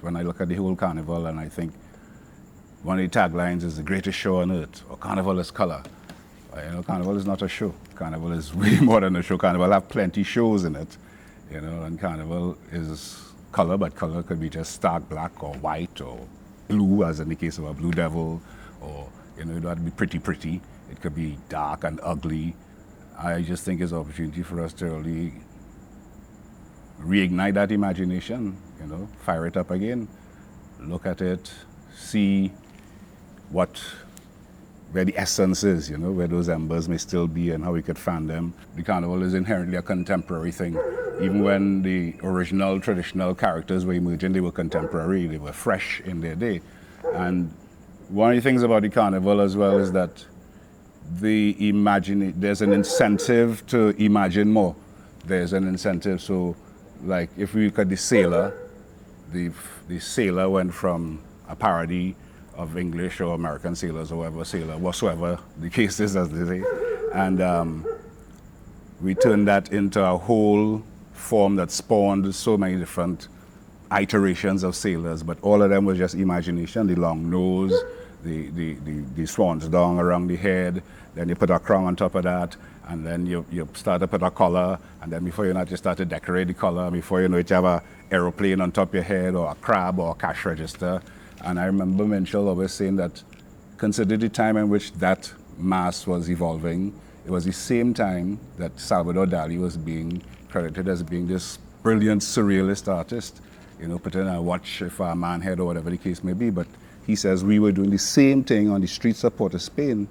when I look at the whole Carnival, and I think one of the taglines is the greatest show on earth, or Carnival is color. Carnival is not a show. Carnival is way more than a show. Carnival have plenty shows in it, and Carnival is color, but color could be just stark black or white or blue, as in the case of a blue devil, or, it don't have to be pretty. It could be dark and ugly. I just think it's an opportunity for us to really reignite that imagination, fire it up again, look at it, see where the essence is, where those embers may still be and how we could fan them. The Carnival is inherently a contemporary thing. Even when the original traditional characters were emerging, they were contemporary, they were fresh in their day. And one of the things about the Carnival as well is that there's an incentive to imagine more. There's an incentive, so like if we look at the Sailor, the Sailor went from a parody of English or American sailors or whatsoever the case is, as they say. And we turned that into a whole form that spawned so many different iterations of sailors, but all of them was just imagination. The long nose, the swans down around the head, then you put a crown on top of that, and then you start to put a collar, and then before you know it, you start to decorate the collar. Before you know it, you have an aeroplane on top of your head, or a crab, or a cash register. And I remember Minshall always saying that, consider the time in which that mask was evolving. It was the same time that Salvador Dali was being credited as being this brilliant surrealist artist, putting a watch for a man head or whatever the case may be. But he says we were doing the same thing on the streets of Port of Spain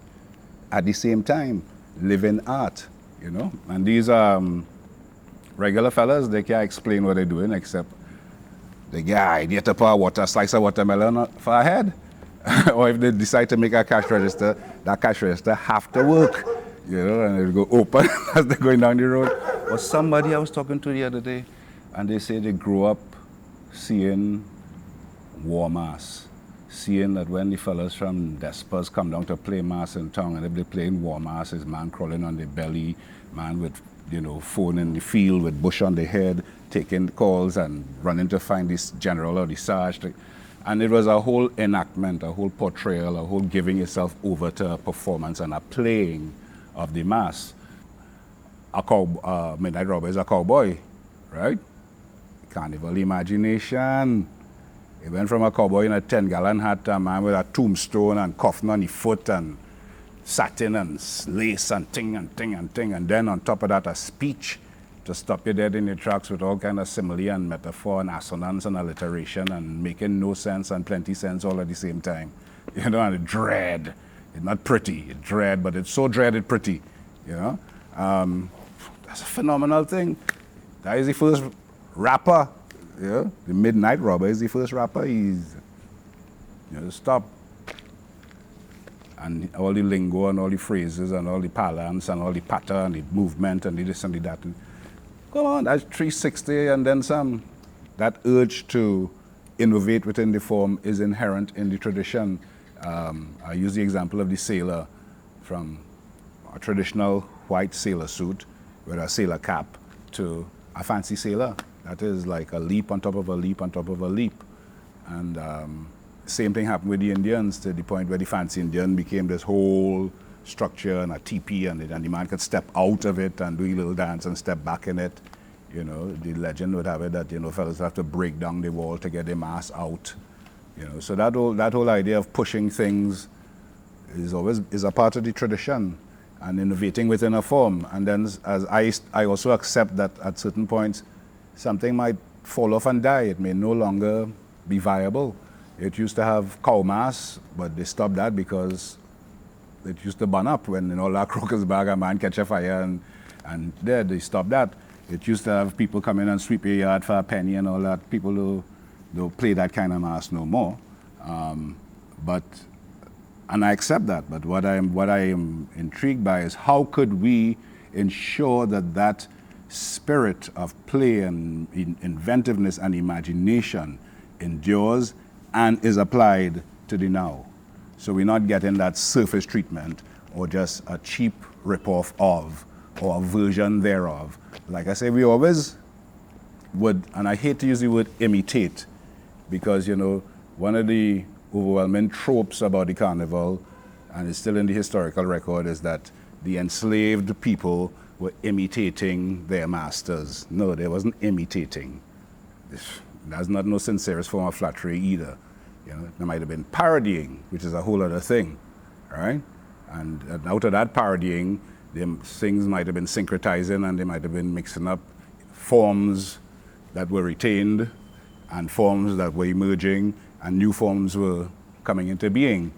at the same time, living art, And these regular fellas, they can't explain what they're doing except they get an idea to put a slice of watermelon for a head. Or if they decide to make a cash register, that cash register have to work, and it'll go open as they're going down the road. Or somebody I was talking to the other day, and they say they grew up seeing war mass, seeing that when the fellas from Despers come down to play mass in town, and if they're playing war mass, is man crawling on their belly, man with phone in the field with bush on their head, taking calls and running to find this general or the sarge. And it was a whole enactment, a whole portrayal, a whole giving yourself over to a performance and a playing of the mass. Midnight Robber is a cowboy, right? Carnival imagination. It went from a cowboy in a 10-gallon hat to a man with a tombstone and coffin on the foot and satin and lace and ting, and then on top of that a speech to stop you dead in your tracks with all kind of simile and metaphor and assonance and alliteration and making no sense and plenty sense all at the same time. And dread. It's not pretty, it's dread, but it's so dreaded pretty, That's a phenomenal thing. That is the first rapper, The Midnight Robber is the first rapper. He's, stop. And all the lingo and all the phrases and all the parlance and all the pattern and the movement and the this and the that. And come on, that's 360 and then some. That urge to innovate within the form is inherent in the tradition. I use the example of the sailor, from a traditional white sailor suit with a sailor cap to a fancy sailor. That is like a leap on top of a leap on top of a leap. And same thing happened with the Indians, to the point where the fancy Indian became this whole structure and a teepee, and the man could step out of it and do a little dance and step back in it. The legend would have it that, fellas have to break down the wall to get their mass out. So that whole idea of pushing things is a part of the tradition and innovating within a form. And then as I also accept that at certain points, something might fall off and die. It may no longer be viable. It used to have cow mass, but they stopped that because it used to burn up when all that crocus bag a man catch a fire and there they stopped that. It used to have people come in and sweep your yard for a penny and all that. People don't play that kind of mass no more. And I accept that. But what I am intrigued by is how could we ensure that spirit of play and inventiveness and imagination endures and is applied to the now. So we're not getting that surface treatment or just a cheap rip-off of or a version thereof. Like I say, we always would, and I hate to use the word imitate, because, you know, one of the overwhelming tropes about the carnival, and it's still in the historical record, is that the enslaved people were imitating their masters. No, they wasn't imitating. That's not no sincerest form of flattery either. You know, there might have been parodying, which is a whole other thing, right? And out of that parodying, things might have been syncretizing, and they might have been mixing up forms that were retained and forms that were emerging, and new forms were coming into being.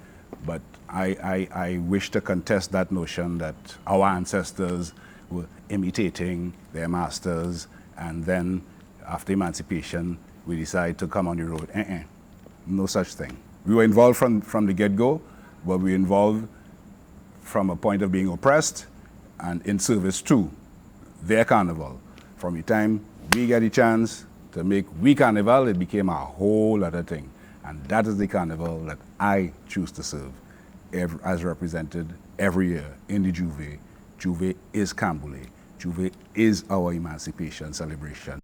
But I wish to contest that notion that our ancestors were imitating their masters, and then after emancipation, we decide to come on the road. No such thing. We were involved from the get-go, but we were involved from a point of being oppressed and in service to their carnival. From the time we get a chance to make we carnival, it became a whole other thing. And that is the carnival that I choose to serve, as represented every year in the Juve. Juve is Cambule. Juve is our emancipation celebration.